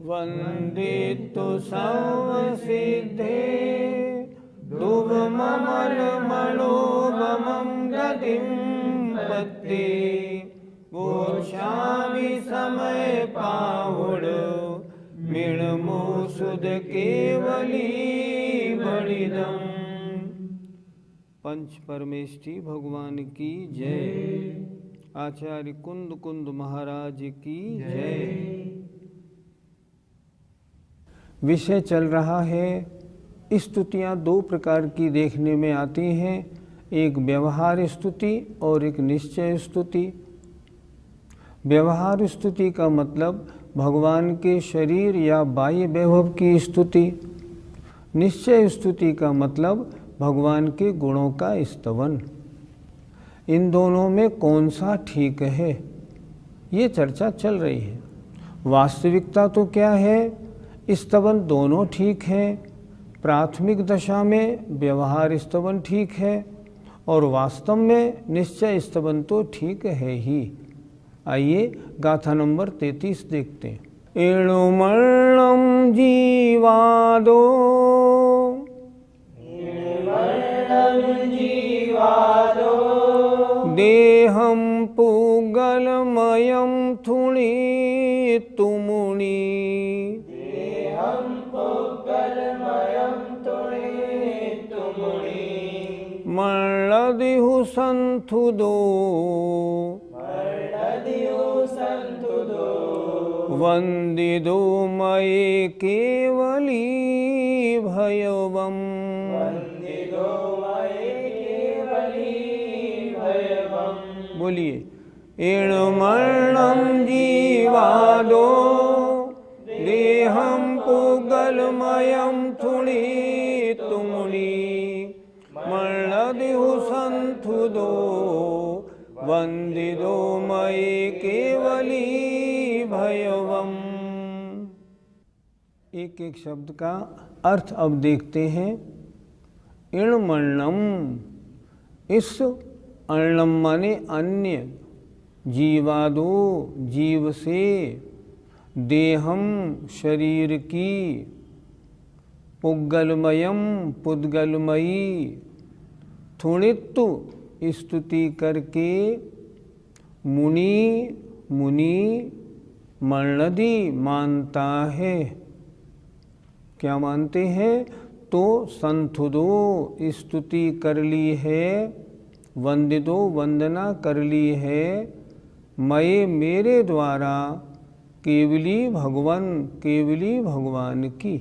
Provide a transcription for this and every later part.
वंदितु संसिद्धे दुर्ममलमणोगमं गतिं पत्ते गोक्षामि समय पाहुड़ मिणमो सुध केवली बलिदम। पंच परमेष्ठी भगवान की जय। आचार्य कुंद कुंद महाराज की जय। विषय चल रहा है, स्तुतियाँ दो प्रकार की देखने में आती हैं, एक व्यवहार स्तुति और एक निश्चय स्तुति। व्यवहार स्तुति का मतलब भगवान के शरीर या बाह्य वैभव की स्तुति। निश्चय स्तुति का मतलब भगवान के गुणों का स्तवन। इन दोनों में कौन सा ठीक है, ये चर्चा चल रही है। वास्तविकता तो क्या है, स्तवन दोनों ठीक है। प्राथमिक दशा में व्यवहार स्तवन ठीक है और वास्तव में निश्चय स्तवन तो ठीक है ही। आइए गाथा नंबर 33 देखते हैं। एणुमर्णम जीवादो देहं पुगलमयं थुणितुमुनि मल्लदिहु संथुदो वंदिदो मये केवली भयवम्। बोलिए, एणमर्णं जीवादो देहं पुगलमयं थुणितुमुनि मल्लदिहु संथुदो वंदिदो मये केवली भयवम्। एक एक शब्द का अर्थ अब देखते हैं। इणमर्णम, इस अर्णम माने अन्य, जीवादो जीव से, देहम शरीर की, पुद्गलमयम पुद्गलमयी, थुणित्तु स्तुति करके, मुनि मुनि मर्णदि मानता है। क्या मानते हैं? तो संथुदो स्तुति कर ली है, वंदिदो वंदना कर ली है, मये मेरे द्वारा, केवली भगवान केवली भगवान की।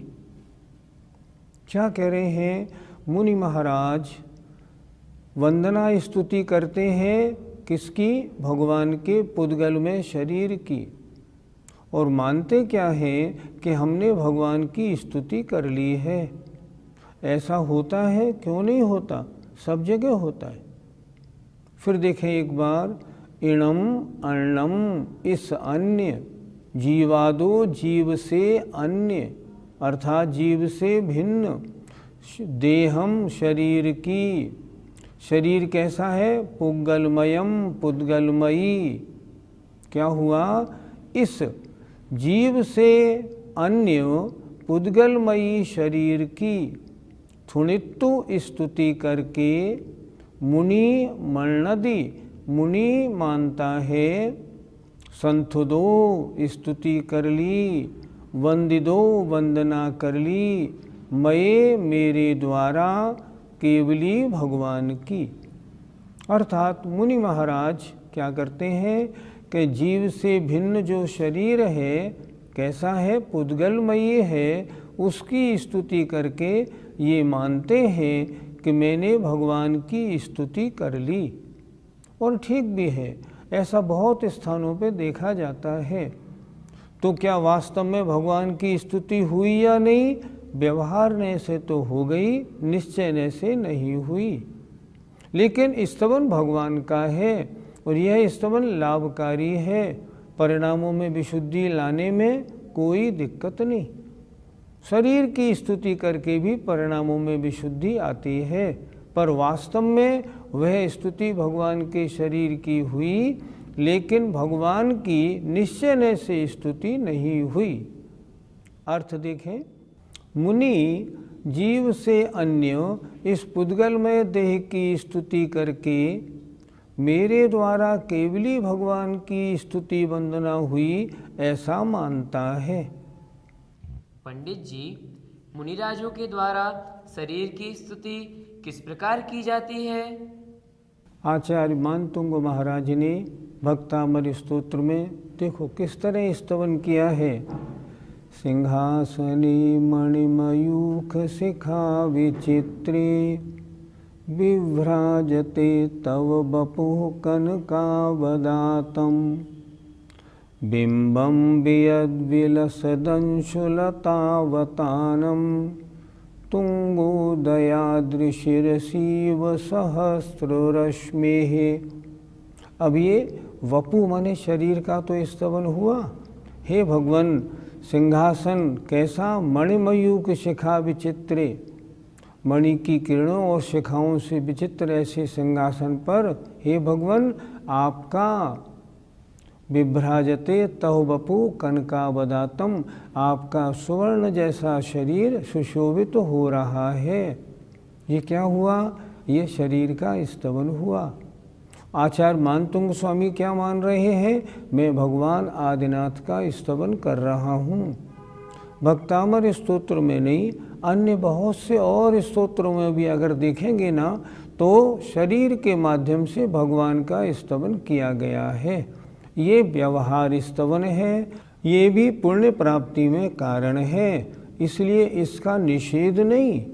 क्या कह रहे हैं मुनि महाराज? वंदना स्तुति करते हैं किसकी? भगवान के पुद्गल में शरीर की। और मानते क्या है कि हमने भगवान की स्तुति कर ली है। ऐसा होता है? क्यों नहीं होता, सब जगह होता है। फिर देखें एक बार, इणम अर्णम, इस अन्य, जीवादो जीव से अन्य अर्थात जीव से भिन्न, देहम शरीर की, शरीर कैसा है? पुद्गलमयम पुद्गलमयी। क्या हुआ? इस जीव से अन्य पुद्गलमयी शरीर की थुणित्तु स्तुति करके, मुनि मर्णदि मुनि मानता है, संथुदो स्तुति कर ली, वंदिदो वंदना कर ली, मये मेरे द्वारा, केवली भगवान की। अर्थात मुनि महाराज क्या करते हैं कि जीव से भिन्न जो शरीर है, कैसा है? पुद्गलमयी है, उसकी स्तुति करके ये मानते हैं कि मैंने भगवान की स्तुति कर ली। और ठीक भी है, ऐसा बहुत स्थानों पे देखा जाता है। तो क्या वास्तव में भगवान की स्तुति हुई या नहीं? व्यवहारने से तो हो गई, निश्चयने से नहीं हुई। लेकिन स्तवन भगवान का है और यह स्तवन लाभकारी है, परिणामों में विशुद्धि लाने में कोई दिक्कत नहीं। शरीर की स्तुति करके भी परिणामों में विशुद्धि आती है, पर वास्तव में वह स्तुति भगवान के शरीर की हुई, लेकिन भगवान की निश्चय से स्तुति नहीं हुई। अर्थ देखें, मुनि जीव से अन्य इस पुद्गलमय देह की स्तुति करके मेरे द्वारा केवली भगवान की स्तुति वंदना हुई ऐसा मानता है। पंडित जी, मुनिराजों के द्वारा शरीर की स्तुति किस प्रकार की जाती है? आचार्य मानतुंग महाराज ने भक्तामर स्तोत्र में देखो किस तरह स्तवन किया है। सिंहासने मणिमयूख शिखा विचित्रे विभ्राजते तव बपुः कनकावदातं बिंबं वियद्विलसदंशुलतावतानं तुंगोदयादृशिरसीव सहस्ररश्मेः। अब ये वपु माने शरीर का तो स्तवन हुआ। हे भगवान, सिंहासन कैसा? मणिमयूख शिखा विचित्रे, मणि की किरणों और शिखाओं से विचित्र ऐसे सिंहासन पर हे भगवान आपका विभ्राजते तव बपु कनकावदातम, आपका स्वर्ण जैसा शरीर सुशोभित हो रहा है। ये क्या हुआ? ये शरीर का स्तवन हुआ। आचार्य मानतुंग स्वामी क्या मान रहे हैं? मैं भगवान आदिनाथ का स्तवन कर रहा हूँ। भक्तामर स्तोत्र में नहीं, अन्य बहुत से और स्तोत्रों में भी अगर देखेंगे ना तो शरीर के माध्यम से भगवान का स्तवन किया गया है। ये व्यवहार स्तवन है, ये भी पुण्य प्राप्ति में कारण है, इसलिए इसका निषेध नहीं,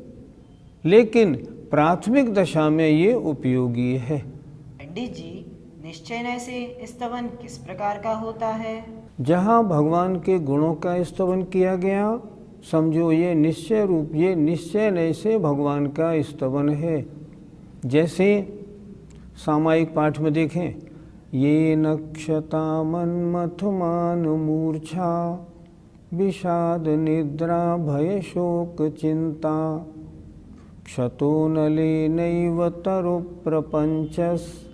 लेकिन प्राथमिक दशा में ये उपयोगी है। पंडित जी, निश्चय से स्तवन किस प्रकार का होता है? जहाँ भगवान के गुणों का स्तवन किया गया, समझो ये निश्चय रूप, ये निश्चय से भगवान का स्तवन है। जैसे सामायिक पाठ में देखें, ये नक्षता मन्मथमान मूर्छा विषाद निद्रा भय शोक चिंता क्षतो नले नैव तरु प्रपंचस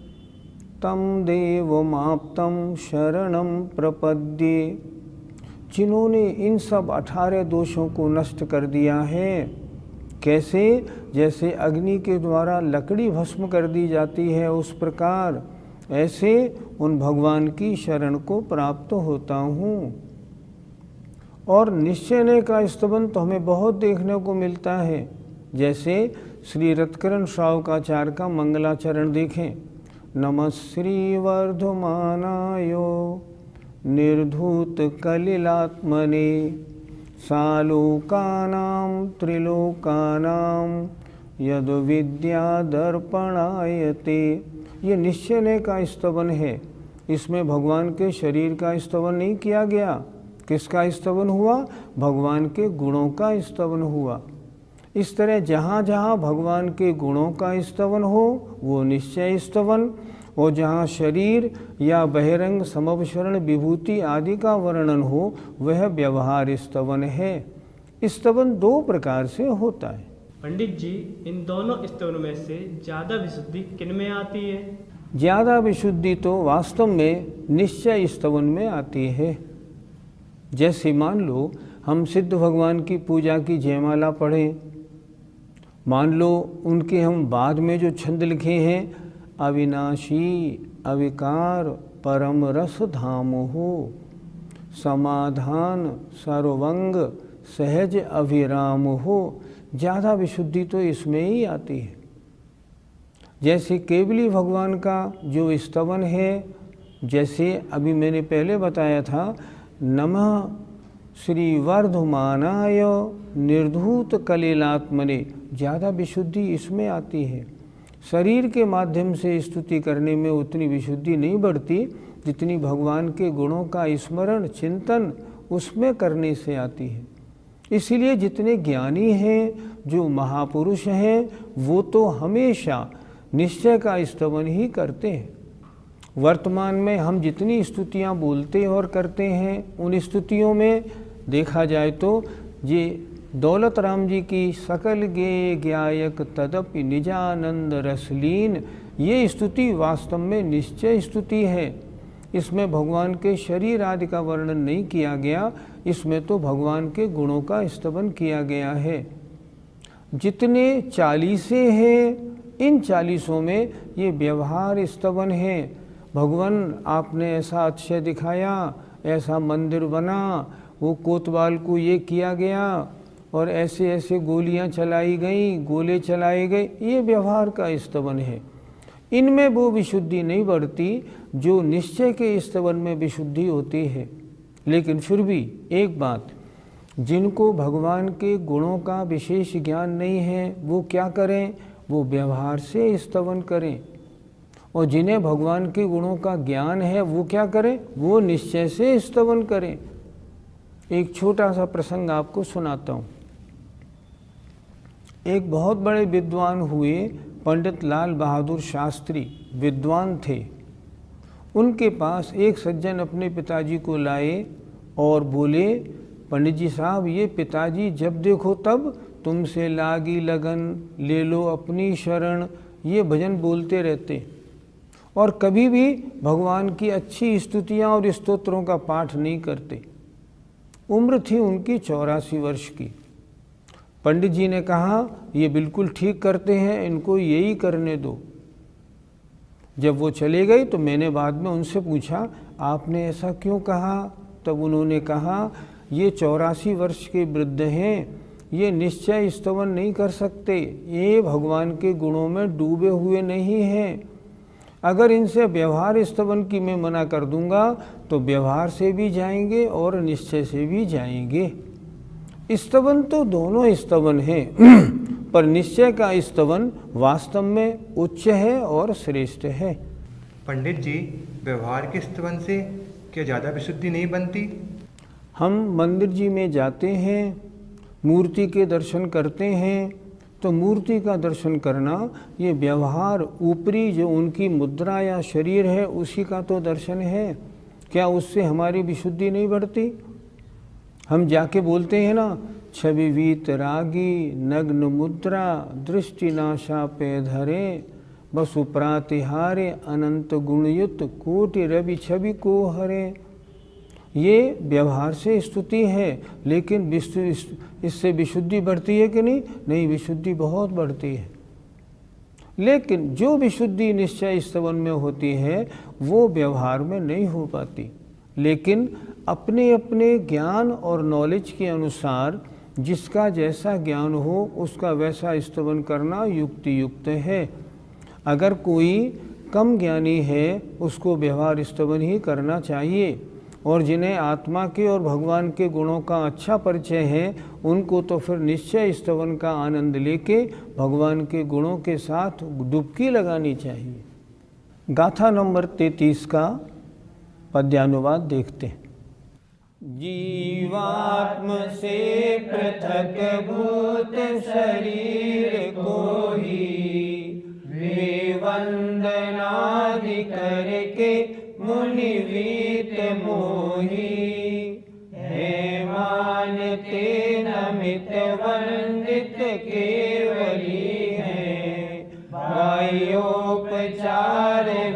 तम देवमाप्तम शरणम प्रपद्ये। जिन्होंने इन सब 18 दोषों को नष्ट कर दिया है। कैसे? जैसे अग्नि के द्वारा लकड़ी भस्म कर दी जाती है, उस प्रकार ऐसे उन भगवान की शरण को प्राप्त होता हूँ। और निश्चय का स्तवन तो हमें बहुत देखने को मिलता है। जैसे श्री रत्करण श्रावकाचार्य का मंगलाचरण देखें, नमः श्री वर्धमानायो निर्धूत कलिलात्मने सालोकानां त्रिलोकानां यद विद्या दर्पणायते। ये निश्चय का स्तवन है। इसमें भगवान के शरीर का स्तवन नहीं किया गया। किसका स्तवन हुआ? भगवान के गुणों का स्तवन हुआ। इस तरह जहाँ जहाँ भगवान के गुणों का स्तवन हो वो निश्चय स्तवन, और जहाँ शरीर या बहिरंग समवशरण विभूति आदि का वर्णन हो वह व्यवहार स्तवन है। स्तवन 2 प्रकार से होता है। पंडित जी, इन दोनों स्तवनों में से ज़्यादा विशुद्धि किन में आती है? ज़्यादा विशुद्धि तो वास्तव में निश्चय स्तवन में आती है। जैसे मान लो हम सिद्ध भगवान की पूजा की जयमाला पढ़ें, मान लो उनके हम बाद में जो छंद लिखे हैं, अविनाशी अविकार परम रस धाम हो समाधान सर्वंग सहज अभिराम हो, ज़्यादा विशुद्धि तो इसमें ही आती है। जैसे केवली भगवान का जो स्तवन है, जैसे अभी मैंने पहले बताया था, नमः श्री वर्धमानाय निर्धूत कलिलात्मने, ज़्यादा विशुद्धि इसमें आती है। शरीर के माध्यम से स्तुति करने में उतनी विशुद्धि नहीं बढ़ती जितनी भगवान के गुणों का स्मरण चिंतन उसमें करने से आती है। इसलिए जितने ज्ञानी हैं, जो महापुरुष हैं, वो तो हमेशा निश्चय का स्तवन ही करते हैं। वर्तमान में हम जितनी स्तुतियाँ बोलते और करते हैं, उन स्तुतियों में देखा जाए तो ये दौलत राम जी की सकल गे ज्ञायक तदपि निजानंद रसलीन, ये स्तुति वास्तव में निश्चय स्तुति है। इसमें भगवान के शरीर आदि का वर्णन नहीं किया गया, इसमें तो भगवान के गुणों का स्तवन किया गया है। जितने 40 हैं, इन 40 में ये व्यवहार स्तवन है। भगवान आपने ऐसा अक्षय दिखाया, ऐसा मंदिर बना, वो कोतवाल को ये किया गया और ऐसे ऐसे गोलियां चलाई गई, गोले चलाए गए, ये व्यवहार का स्तवन है। इनमें वो विशुद्धि नहीं बढ़ती जो निश्चय के स्तवन में विशुद्धि होती है। लेकिन फिर भी एक बात, जिनको भगवान के गुणों का विशेष ज्ञान नहीं है वो क्या करें? वो व्यवहार से स्तवन करें। और जिन्हें भगवान के गुणों का ज्ञान है वो क्या करें? वो निश्चय से स्तवन करें। एक छोटा सा प्रसंग आपको सुनाता हूँ। एक बहुत बड़े विद्वान हुए पंडित लाल बहादुर शास्त्री विद्वान थे। उनके पास एक सज्जन अपने पिताजी को लाए और बोले, पंडित जी साहब, ये पिताजी जब देखो तब तुमसे लागी लगन, ले लो अपनी शरण, ये भजन बोलते रहते और कभी भी भगवान की अच्छी स्तुतियाँ और स्तोत्रों का पाठ नहीं करते। उम्र थी उनकी 84 वर्ष की। पंडित जी ने कहा, ये बिल्कुल ठीक करते हैं, इनको यही करने दो। जब वो चले गए तो मैंने बाद में उनसे पूछा, आपने ऐसा क्यों कहा? तब उन्होंने कहा, ये 84 वर्ष के वृद्ध हैं, ये निश्चय स्तवन नहीं कर सकते, ये भगवान के गुणों में डूबे हुए नहीं हैं। अगर इनसे व्यवहार स्तवन की मैं मना कर दूंगा तो व्यवहार से भी जाएंगे और निश्चय से भी जाएंगे। स्तवन तो दोनों स्तवन हैं पर निश्चय का स्तवन वास्तव में उच्च है और श्रेष्ठ है। पंडित जी, व्यवहार के स्तवन से क्या ज़्यादा विशुद्धि नहीं बनती? हम मंदिर जी में जाते हैं, मूर्ति के दर्शन करते हैं, तो मूर्ति का दर्शन करना ये व्यवहार ऊपरी जो उनकी मुद्रा या शरीर है उसी का तो दर्शन है। क्या उससे हमारी विशुद्धि नहीं बढ़ती? हम जाके बोलते हैं ना, छवि वीतरागी नग्न मुद्रा दृष्टि नाशा पे धरे, बसु प्रातिहारे अनंत गुणयुक्त कोटि रवि छवि को हरे। ये व्यवहार से स्तुति है, लेकिन इससे विशुद्धि बढ़ती है कि नहीं? नहीं, विशुद्धि बहुत बढ़ती है। लेकिन जो विशुद्धि निश्चय स्तवन में होती है वो व्यवहार में नहीं हो पाती। लेकिन अपने अपने ज्ञान और नॉलेज के अनुसार जिसका जैसा ज्ञान हो उसका वैसा स्तवन करना युक्ति युक्त है। अगर कोई कम ज्ञानी है उसको व्यवहार स्तवन ही करना चाहिए, और जिन्हें आत्मा के और भगवान के गुणों का अच्छा परिचय है उनको तो फिर निश्चय स्तवन का आनंद लेके भगवान के गुणों के साथ डुबकी लगानी चाहिए। गाथा नंबर 33 का पद्यानुवाद देखते हैं। जीवात्म से पृथक भूत शरीर को ही वे वंदनादि करके मुनि वीत मोही, हे मानते नमित वंदित केवली है, बाह्योपचार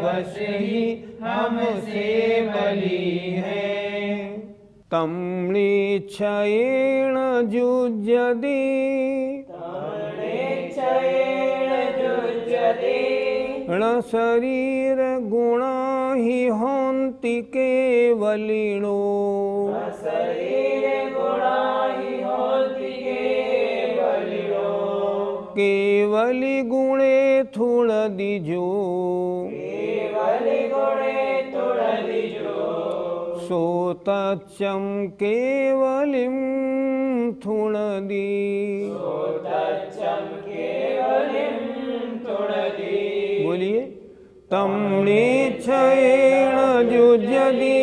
वश ही हमसे बली है। तमणीक्षयेण जुज्यति ण शरीर गुणा ही होन्ति केवलिनो, केवली गुणे थुण दिजो, सो तच्चम केवलिम थुण दी। तं निश्चयेन युज्यति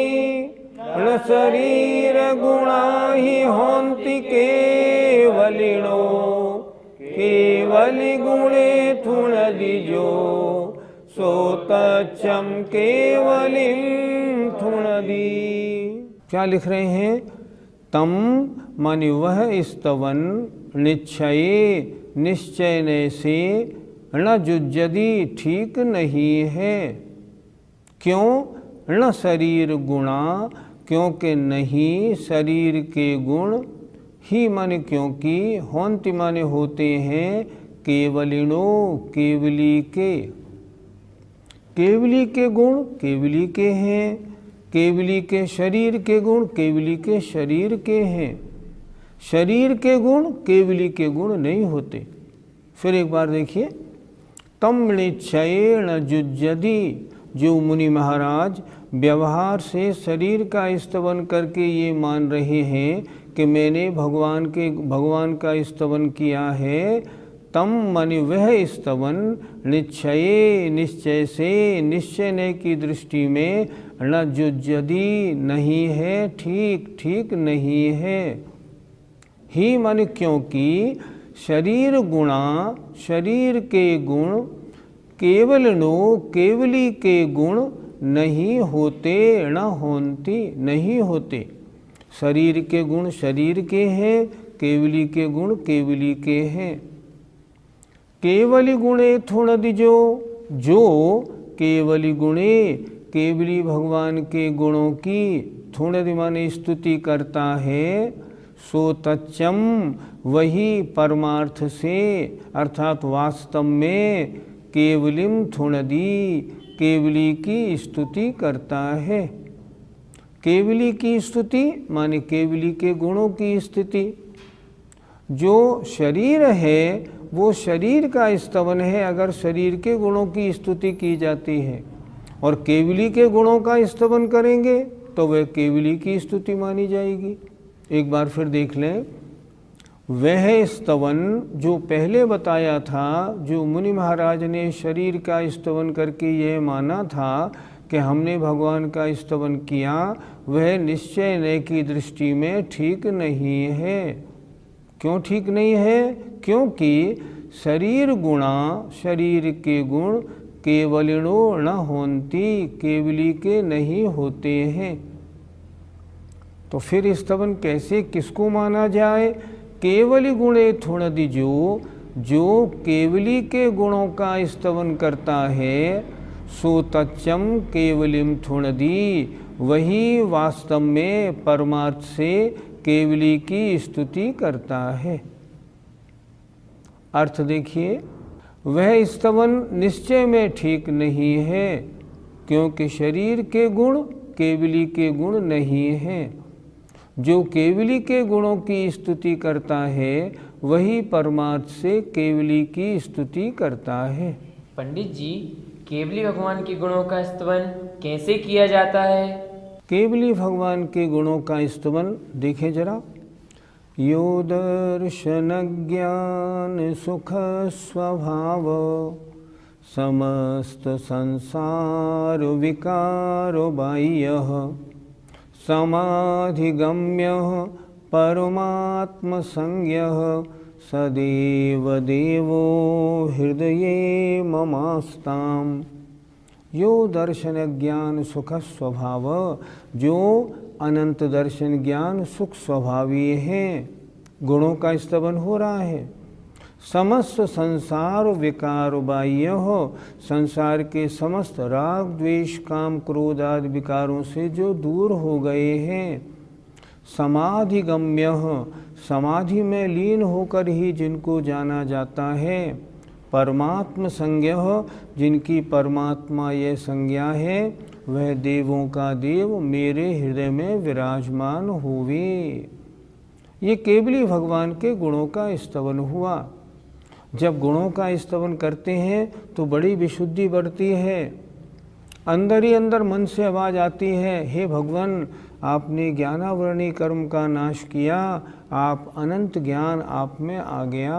न शरीरगुणा हि हन्ति केवलिनो केवलिगुणे थुणदिजो सोतच्चं केवलिं थुणदि। क्या लिख रहे हैं? तम माने वह स्तवन निश्चय निश्चय से न जुज्जदी ठीक नहीं है। क्यों? न शरीर गुणा क्योंकि नहीं शरीर के गुण ही माने क्योंकि होंति माने होते हैं केवलिनो केवली के। केवली के गुण केवली के हैं, केवली के शरीर के गुण केवली के शरीर के हैं। शरीर के गुण केवली के गुण नहीं होते। फिर एक बार देखिए, तम निश्चयेन युज्यति, जो मुनि महाराज व्यवहार से शरीर का स्तवन करके ये मान रहे हैं कि मैंने भगवान का स्तवन किया है, तम माने वह स्तवन निश्चय निश्चय से निश्चय की दृष्टि में न युज्यति नहीं है, ठीक नहीं है। ही माने क्योंकि शरीर गुणा शरीर के गुण केवलिनो केवली के गुण नहीं होते, न होंति नहीं होते। शरीर के गुण शरीर के हैं, केवली के गुण केवली के हैं। केवली गुणे थुणदिजो, जो केवली गुणे केवली भगवान के गुणों की थुणदि माने स्तुति करता है, सो तच्चम वही परमार्थ से अर्थात वास्तव में केवलिम थुणदी केवली की स्तुति करता है। केवली की स्तुति माने केवली के गुणों की स्थिति। जो शरीर है वो शरीर का स्तवन है अगर शरीर के गुणों की स्तुति की जाती है, और केवली के गुणों का स्तवन करेंगे तो वह केवली की स्तुति मानी जाएगी। एक बार फिर देख लें, वह स्तवन जो पहले बताया था, जो मुनि महाराज ने शरीर का स्तवन करके यह माना था कि हमने भगवान का स्तवन किया, वह निश्चय की दृष्टि में ठीक नहीं है। क्यों ठीक नहीं है? क्योंकि शरीर गुणा शरीर के गुण केवलिनो न होंति केवली के नहीं होते हैं। तो फिर स्तवन कैसे किसको माना जाए? केवली गुणे थुणदिजो, जो केवली के गुणों का स्तवन करता है, सो तच्चम केवलिम थुणदी, वही वास्तव में परमार्थ से केवली की स्तुति करता है। अर्थ देखिए, वह स्तवन निश्चय में ठीक नहीं है, क्योंकि शरीर के गुण केवली के गुण नहीं हैं। जो केवली के गुणों की स्तुति करता है वही परमार्थ से केवली की स्तुति करता है। पंडित जी, केवली भगवान के गुणों का स्तवन कैसे किया जाता है? केवली भगवान के गुणों का स्तवन देखें जरा। यो दर्शन ज्ञान सुख स्वभाव, समस्त संसार विकारो बाह्यः, समाधिगम्य परमात्म संज्ञः, सदैव देवो हृदये ममास्ताम्। यो दर्शन ज्ञान सुख स्वभाव, जो अनंत दर्शन ज्ञान सुख स्वभावी हैं, गुणों का स्तवन हो रहा है। समस्त संसार विकार बाह्य हो, संसार के समस्त राग द्वेष काम क्रोध आदि विकारों से जो दूर हो गए हैं। समाधि गम्य, समाधि में लीन होकर ही जिनको जाना जाता है। परमात्म संज्ञ, जिनकी परमात्मा यह संज्ञा है, वह देवों का देव मेरे हृदय में विराजमान होवे। ये केवली भगवान के गुणों का स्तवन हुआ। जब गुणों का स्तवन करते हैं तो बड़ी विशुद्धि बढ़ती है। अंदर ही अंदर मन से आवाज़ आती है, हे भगवान, आपने ज्ञानावरणी कर्म का नाश किया, आप अनंत ज्ञान आप में आ गया।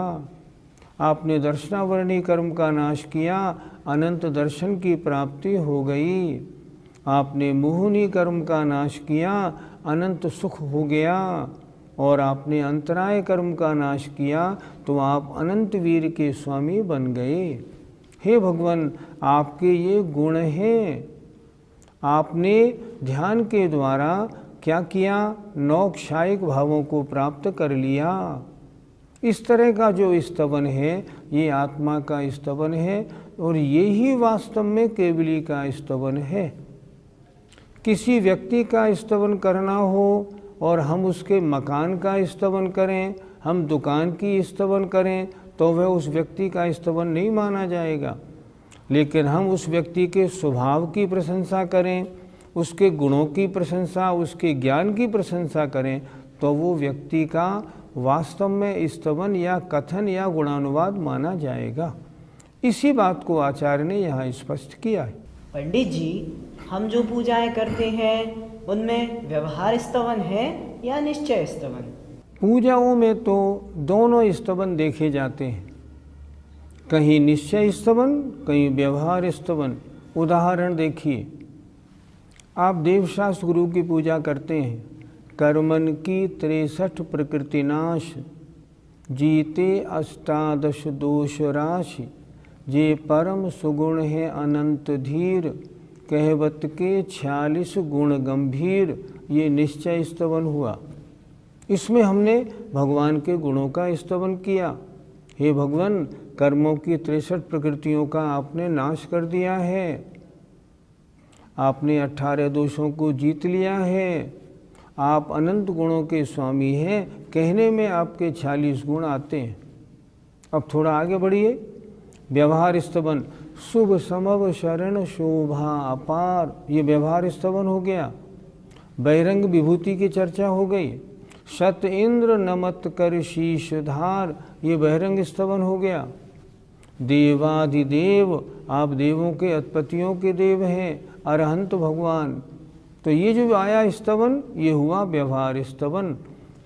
आपने दर्शनावरणी कर्म का नाश किया, अनंत दर्शन की प्राप्ति हो गई। आपने मोहनी कर्म का नाश किया, अनंत सुख हो गया। और आपने अंतराय कर्म का नाश किया तो आप अनंत वीर के स्वामी बन गए। हे भगवान, आपके ये गुण हैं। आपने ध्यान के द्वारा क्या किया? नौक्षायिक भावों को प्राप्त कर लिया। इस तरह का जो स्तवन है ये आत्मा का स्तवन है और यही वास्तव में केवली का स्तवन है। किसी व्यक्ति का स्तवन करना हो और हम उसके मकान का स्तवन करें, हम दुकान की स्तवन करें, तो वह उस व्यक्ति का स्तवन नहीं माना जाएगा। लेकिन हम उस व्यक्ति के स्वभाव की प्रशंसा करें, उसके गुणों की प्रशंसा, उसके ज्ञान की प्रशंसा करें, तो वो व्यक्ति का वास्तव में स्तवन या कथन या गुणानुवाद माना जाएगा। इसी बात को आचार्य ने यहाँ स्पष्ट किया है। पंडित जी, हम जो पूजाएं करते हैं उनमें व्यवहार स्तवन है या निश्चय स्तवन? पूजाओं में तो दोनों स्तवन देखे जाते हैं, कहीं निश्चय स्तवन, कहीं व्यवहार स्तवन। उदाहरण देखिए, आप देवशास्त्र गुरु की पूजा करते हैं। कर्मन की 63 प्रकृति नाश, जीते 18 दोष राशि, जे परम सुगुण है अनंत धीर, कहवत के 46 गुण गंभीर। ये निश्चय स्तवन हुआ। इसमें हमने भगवान के गुणों का स्तवन किया। हे भगवान, कर्मों की 63 प्रकृतियों का आपने नाश कर दिया है, आपने 18 दोषों को जीत लिया है, आप अनंत गुणों के स्वामी हैं। कहने में आपके 46 गुण आते हैं। अब थोड़ा आगे बढ़िए। व्यवहार स्तवन, शुभ समव शरण शोभा अपार, ये व्यवहार स्तवन हो गया। बहिरंग विभूति की चर्चा हो गई। शत इंद्र नमत कर शीश धार, ये बहिरंग स्तवन हो गया। देवाधिदेव, आप देवों के अधिपतियों के देव हैं, अरहंत भगवान। तो ये जो आया स्तवन, ये हुआ व्यवहार स्तवन।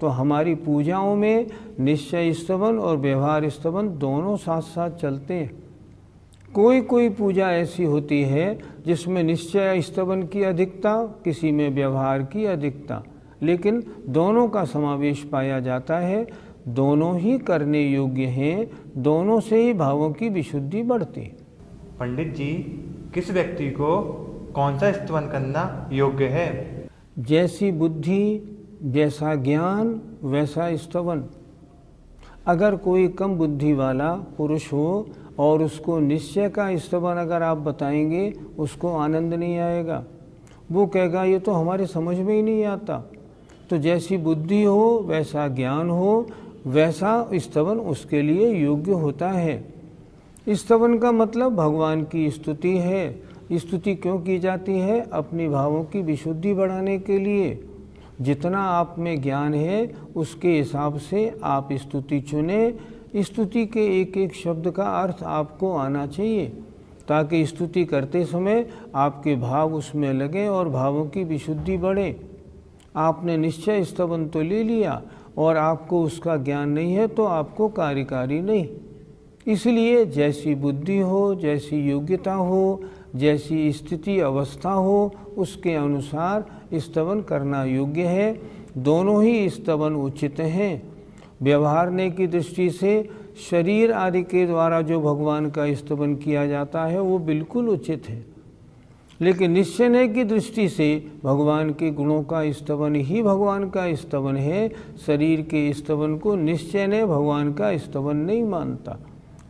तो हमारी पूजाओं में निश्चय स्तवन और व्यवहार स्तवन दोनों साथ साथ चलते हैं। कोई कोई पूजा ऐसी होती है जिसमें निश्चय स्तवन की अधिकता, किसी में व्यवहार की अधिकता, लेकिन दोनों का समावेश पाया जाता है। दोनों ही करने योग्य हैं, दोनों से ही भावों की विशुद्धि बढ़ती है। पंडित जी, किस व्यक्ति को कौन सा स्तवन करना योग्य है? जैसी बुद्धि, जैसा ज्ञान, वैसा स्तवन। अगर कोई कम बुद्धि वाला पुरुष हो और उसको निश्चय का स्तवन अगर आप बताएंगे, उसको आनंद नहीं आएगा। वो कहेगा ये तो हमारे समझ में ही नहीं आता। तो जैसी बुद्धि हो, वैसा ज्ञान हो, वैसा स्तवन उसके लिए योग्य होता है। स्तवन का मतलब भगवान की स्तुति है। स्तुति क्यों की जाती है? अपनी भावों की विशुद्धि बढ़ाने के लिए। जितना आप में ज्ञान है उसके हिसाब से आप स्तुति चुने। स्तुति के एक एक शब्द का अर्थ आपको आना चाहिए, ताकि स्तुति करते समय आपके भाव उसमें लगे और भावों की विशुद्धि बढ़े। आपने निश्चय स्तवन तो ले लिया और आपको उसका ज्ञान नहीं है, तो आपको कार्यकारी नहीं। इसलिए जैसी बुद्धि हो, जैसी योग्यता हो, जैसी स्थिति अवस्था हो, उसके अनुसार स्तवन करना योग्य है। दोनों ही स्तवन उचित हैं। व्यवहारने की दृष्टि से शरीर आदि के द्वारा जो भगवान का स्तवन किया जाता है वो बिल्कुल उचित है, लेकिन निश्चय की दृष्टि से भगवान के गुणों का स्तवन ही भगवान का स्तवन है। शरीर के स्तवन को निश्चय ने भगवान का स्तवन नहीं मानता।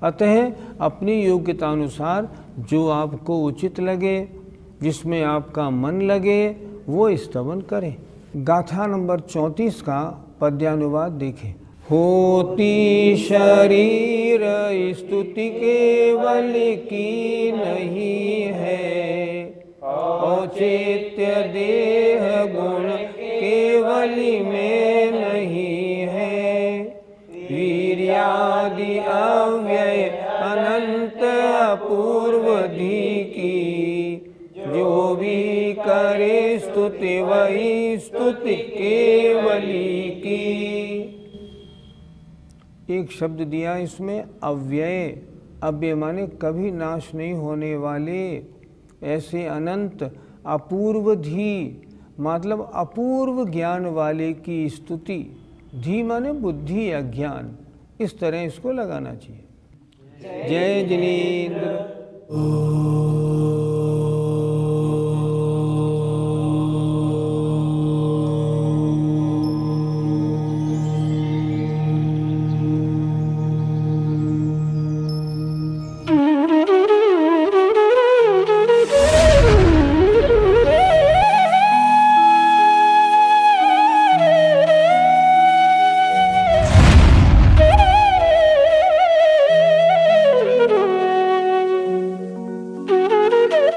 अतः अपनी योग्यता अनुसार जो आपको उचित लगे, जिसमें आपका मन लगे, वो स्तवन करें। गाथा नंबर 34 का पद्यानुवाद देखें। होती शरीर स्तुति केवल की नहीं है, औचित्य देह गुण केवल में नहीं है। वीर्यादि अव्यय अनंत अपूर्वधि की, जो भी करे स्तुति वही स्तुति केवली की। एक शब्द दिया इसमें अव्यय। अव्यय माने कभी नाश नहीं होने वाले, ऐसे अनंत अपूर्व धी मतलब अपूर्व ज्ञान वाले की स्तुति। धी माने बुद्धि या ज्ञान, इस तरह इसको लगाना चाहिए। जय जिनेन्द्र।